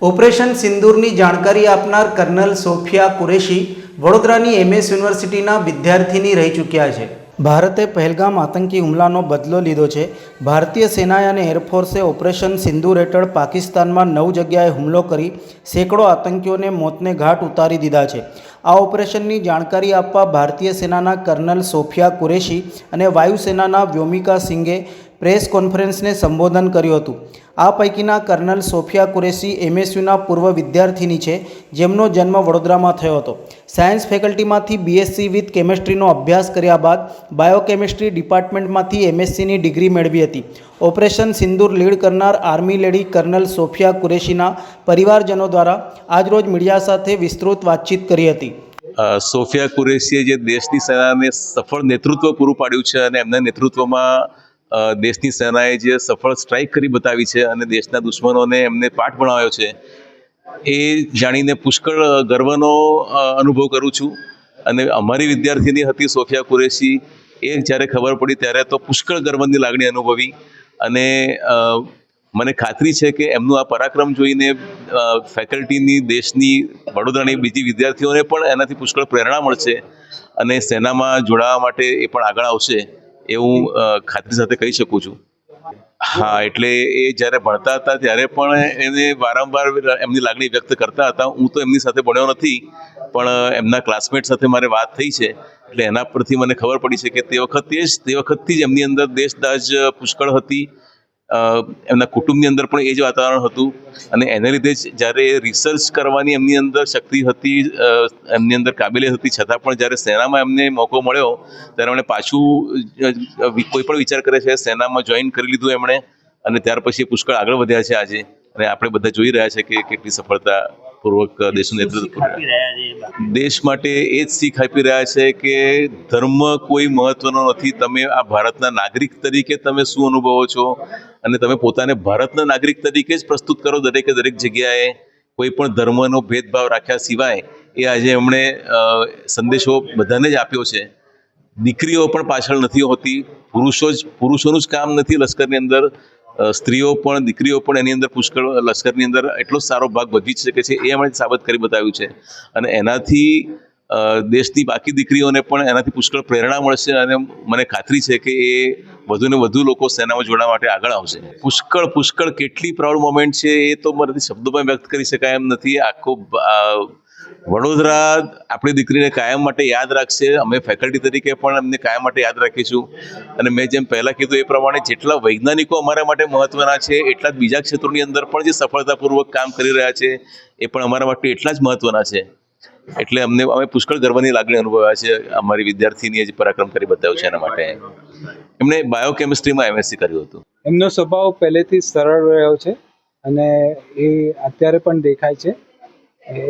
Operation સિંદૂરની જાણકારી આપનાર kernel Sofia Qureshi વડોદરાની MS યુનિવર્સિટીના વિદ્યાર્થીની રહી ચૂક્યા છે. ભારતે પહેલગામ આતંકી હુમલાનો બદલો લીધો છે. ભારતીય સેનાએ અને એરફોર્સે ઓપરેશન સિંદૂર હેઠળ પાકિસ્તાનમાં 9 જગ્યાએ હુમલો કરી સેંકડો આતંકીઓને મોતને ઘાટ ઉતારી દીધા છે. આ ઓપરેશનની જાણકારી આપવા ભારતીય સેનાના કર્નલ સોફિયા કુરેશી અને વાયુસેનાના વ્યોમિકા સિંઘે પ્રેસ કોન્ફરન્સને સંબોધન કર્યું હતું. આ પૈકીના કર્નલ સોફિયા કુરેશી MSUના પૂર્વ વિદ્યાર્થીની છે, જેમનો જન્મ વડોદરામાં થયો હતો. સાયન્સ ફેકલ્ટીમાંથી BSc વિથ કેમેસ્ટ્રીનો અભ્યાસ કર્યા બાદ બાયોકેમિસ્ટ્રી ડિપાર્ટમેન્ટમાંથી MScની ડિગ્રી મેળવી હતી. ઓપરેશન સિંદૂર લીડ કરનાર આર્મી લેડી કર્નલ સોફિયા કુરેશીના પરિવારજનો દ્વારા આજરોજ મીડિયા સાથે વિસ્તૃત વાતચીત કરી હતી. સોફિયા કુરેશીએ જે દેશની સેનાને સફળ નેતૃત્વ પૂરું પાડ્યું છે અને એમના નેતૃત્વમાં દેશની સેનાએ જે સફળ સ્ટ્રાઇક કરી બતાવી છે અને દેશના દુશ્મનોને એમને પાઠ ભણાવ્યો છે, એ જાણીને પુષ્કળ ગર્વનો અનુભવ કરું છું. અને અમારી વિદ્યાર્થીની હતી સોફિયા કુરેશી, એ જ્યારે ખબર પડી ત્યારે તો પુષ્કળ ગર્વની લાગણી અનુભવી. અને મને ખાતરી છે કે એમનું આ પરાક્રમ જોઈને ફેકલ્ટીની, દેશની, વડોદરાની બીજી વિદ્યાર્થીઓને પણ એનાથી પુષ્કળ પ્રેરણા મળશે અને સેનામાં જોડાવા માટે એ પણ આગળ આવશે એવું ખાતરી સાથે કહી શકું છું. હા, એટલે એ જ્યારે ભણતા હતા ત્યારે પણ એને વારંવાર એમની લાગણી વ્યક્ત કરતા હતા. હું તો એમની સાથે ભણ્યો નથી, પણ એમના ક્લાસમેટ સાથે મારે વાત થઈ છે, એટલે એના પરથી મને ખબર પડી છે કે તે વખતથી જ એમની અંદર દેશદાઝ પુષ્કળ હતી. એમના કુટુંબની અંદર પણ એ જ વાતાવરણ હતું અને એને લીધે જ જ્યારે રિસર્ચ કરવાની એમની અંદર શક્તિ હતી, એમની અંદર કાબેલિયત હતી, છતાં પણ જ્યારે સેનામાં એમને મોકો મળ્યો ત્યારે એમણે પાછું કોઈ પણ વિચાર કરે છે સેનામાં જોઈન કરી લીધું એમણે, અને ત્યાર પછી પુષ્કળ આગળ વધ્યા છે આજે. અને આપણે બધા જોઈ રહ્યા છે કે કેટલી સફળતાપૂર્વક દેશનું નેતૃત્વ દેશ માટે એ જ શીખ આપી રહ્યા છે કે ધર્મ કોઈ મહત્વનો નથી. તમે આ ભારતના નાગરિક તરીકે તમે શું અનુભવો છો અને તમે પોતાને ભારતના નાગરિક તરીકે જ પ્રસ્તુત કરો દરેકે દરેક જગ્યાએ, કોઈ પણ ધર્મનો ભેદભાવ રાખ્યા સિવાય. એ આજે એમણે સંદેશો બધાને જ આપ્યો છે. દીકરીઓ પણ પાછળ નથી હોતી, પુરુષોનું જ કામ નથી લશ્કરની અંદર, સ્ત્રીઓ પણ, દીકરીઓ પણ એની અંદર પુષ્કળ લશ્કરની અંદર એટલો સારો ભાગ ભજવી શકે છે, એ એમણે સાબિત કરી બતાવ્યું છે. અને એનાથી દેશની બાકી દીકરીઓને પણ એનાથી પુષ્કળ પ્રેરણા મળશે અને મને ખાતરી છે કે એ વધુને વધુ લોકો સેનામાં જોડાવા માટે આગળ આવશે. પુષ્કળ કેટલી પ્રાઉડ મોમેન્ટ છે એ તો મારાથી શબ્દોમાં વ્યક્ત કરી શકાય એમ નથી. આખો વડોદરા આપણી દીકરીને કાયમ માટે યાદ રાખશે. અમે ફેકલ્ટી તરીકે પણ એમને કાયમ માટે યાદ રાખીશું. અને મેં જેમ પહેલાં કીધું એ પ્રમાણે જેટલા વૈજ્ઞાનિકો અમારા માટે મહત્વના છે, એટલા જ બીજા ક્ષેત્રોની અંદર પણ જે સફળતાપૂર્વક કામ કરી રહ્યા છે એ પણ અમારા માટે એટલા જ મહત્વના છે. એટલે અમે પુષ્કળ ગર્વની લાગણી અનુભવ્યા છે અમારી વિદ્યાર્થીનીએ જે પરાક્રમ કરી બતાવ્યું છે એના માટે. એમણે બાયોકેમિસ્ટ્રીમાં MSc કર્યું હતું. એમનો સ્વભાવ પહેલેથી સરળ રહ્યો છે અને એ અત્યારે પણ દેખાય છે.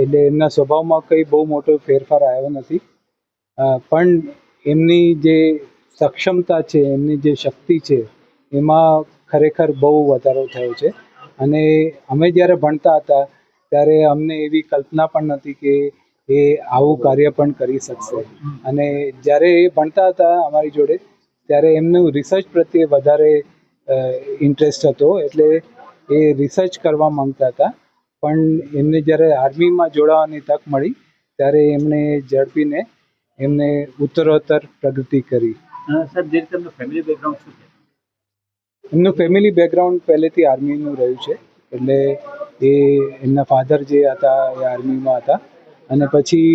એટલે એમના સ્વભાવમાં કંઈ બહુ મોટો ફેરફાર આવ્યો નથી. પણ એમની જે સક્ષમતા છે, એમની જે શક્તિ છે, એમાં ખરેખર બહુ વધારો થયો છે. અને અમે જ્યારે ભણતા હતા ત્યારે અમને એવી કલ્પના પણ નથી કે એ આવું કાર્ય પણ કરી શકશે. અને જ્યારે એ ભણતા હતા અમારી જોડે ત્યારે એમનું રિસર્ચ પ્રત્યે વધારે ઇન્ટરેસ્ટ હતો, એટલે એ રિસર્ચ કરવા માંગતા હતા. પણ એમને જ્યારે આર્મીમાં જોડાવાની તક મળી ત્યારે એમણે ઝડપીને એમને ઉત્તરોત્તર પ્રગતિ કરી. એમનું ફેમિલી બેકગ્રાઉન્ડ પહેલેથી આર્મીનું રહ્યું છે. એટલે એ એમના ફાધર જે હતા એ આર્મીમાં હતા. અને પછી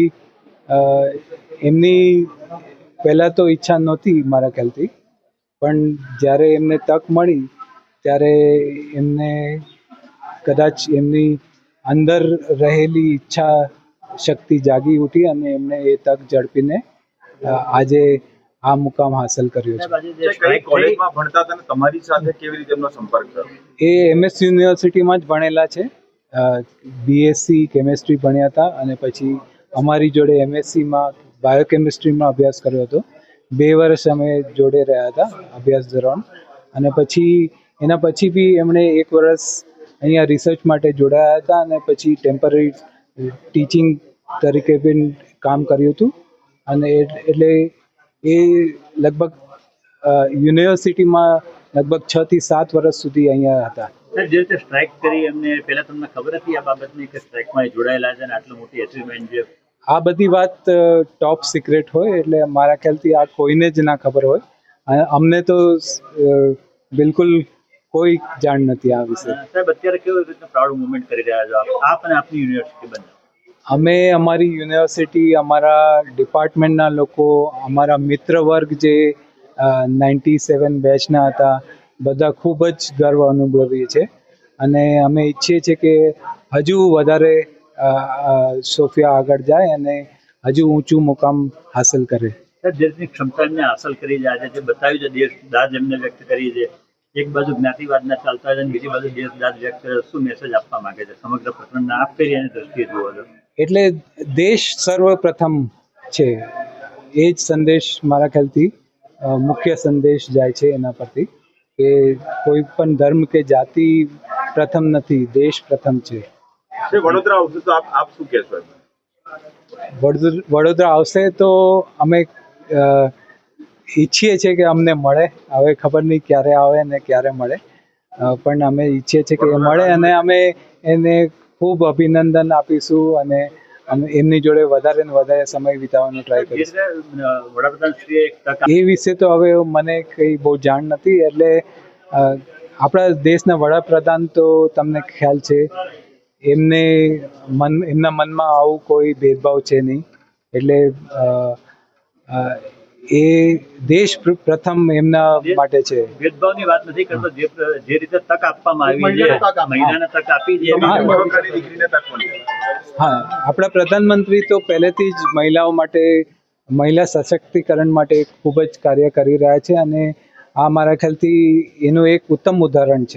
એમની પહેલાં તો ઈચ્છા નહોતી મારા ખ્યાલથી, પણ જ્યારે એમને તક મળી ત્યારે એમને કદાચ એમની અંદર રહેલી ઈચ્છા શક્તિ જાગી ઉઠી અને એમણે એ તક ઝડપીને આજે આ મુકામ હાંસલ કર્યો છે. એ MS યુનિવર્સિટીમાં જ ભણેલા છે. BSc કેમેસ્ટ્રી ભણ્યા હતા અને પછી અમારી જોડે MScમાં બાયોકેમિસ્ટ્રીમાં અભ્યાસ કર્યો હતો. 2 વર્ષ અમે જોડે રહ્યા હતા અભ્યાસ દરમિયાન. અને પછી એના પછી બી એમણે 1 વર્ષ અહીંયા રિસર્ચ માટે જોડાયા હતા અને પછી ટેમ્પરરી ટીચિંગ તરીકે પણ કામ કર્યું હતું. અને એટલે એ લગભગ યુનિવર્સિટીમાં લગભગ 6 થી 7 વર્ષ સુધી અહીંયા હતા. સાહેબ, જે રીતે સ્ટ્રાઇક કરી એમને પહેલા તમને ખબર હતી આ બાબતની કે સ્ટ્રાઇકમાં જોડાયેલા છે અને આટલું મોટી અચીવમેન્ટ છે? આ બધી વાત ટોપ સિક્રેટ હોય એટલે મારા ખ્યાલથી આ કોઈને જ ના ખબર હોય. અને અમને તો બિલકુલ કોઈ જાણ નથી આ વિશે. સાહેબ, અત્યારે કેવી રીતે પ્રાઉડ મુવમેન્ટ કરી રહ્યા છો આપ અને આપની યુનિવર્સિટી બંને? અમે અમારી યુનિવર્સિટી, અમારા ડિપાર્ટમેન્ટના લોકો, અમારા મિત્ર વર્ગ જે 97 બેચના હતા, બધા ખૂબ જ ગર્વ અનુભવીએ છીએ અને અમે ઈચ્છીએ છીએ કે હજુ વધારે સોફિયા આગળ જાય અને હજુ ઊંચું મુકામ હાંસલ કરે. સાહેબ, જે રીતની ક્ષમતા એમને હાંસલ કરી છે, આજે જે બતાવ્યું છે, દેશ દાદ એમને વ્યક્ત કરી છે, એક બાજુ જ્ઞાતિવાદના ચાલતા હોય અને બીજી બાજુ દેશ દાદ વ્યક્ત કરે, શું મેસેજ આપવા માંગે છે સમગ્ર પ્રકરણના આપ કરી એની દ્રષ્ટિએ જુઓ છો? એટલે દેશ સર્વપ્રથમ છે એ જ સંદેશ મારા ખ્યાલથી મુખ્ય સંદેશ જાય છે એના પરથી કે કોઈ પણ ધર્મ કે જાતિ પ્રથમ નથી, દેશ પ્રથમ છે. વડોદરા આવશે તો આપ શું કહેશો? વડોદરા આવશે તો અમે ઈચ્છીએ છીએ કે અમને મળે. હવે ખબર નહીં ક્યારે આવે અને ક્યારે મળે, પણ અમે ઈચ્છીએ છીએ કે એ મળે અને અમે એને ખૂબ અભિનંદન આપીશું અને અમે એમની જોડે વધારે ને વધારે સમય વિતાવવાનો ટ્રાય કરીશું. વડાપ્રધાનશ્રીએ એક તક એ વિશે તો હવે મને કંઈ બહુ જાણ નથી. એટલે આપણા દેશના વડાપ્રધાન તો તમને ખ્યાલ છે એમના મનમાં આવું કોઈ ભેદભાવ છે નહીં. એટલે એ દેશ પ્રથમ એમના માટે છે. ભેદભાવની વાત નથી કરતો, જે રીતે તક આપવામાં આવી છે, મહિલાને તક આપી છે. હા, આપણા પ્રધાનમંત્રી તો પહેલેથી જ મહિલાઓ માટે, મહિલા સશક્તિકરણ માટે ખૂબ જ કાર્ય કરી રહ્યા છે અને આ મારા ખ્યાલથી એનું એક ઉત્તમ ઉદાહરણ છે.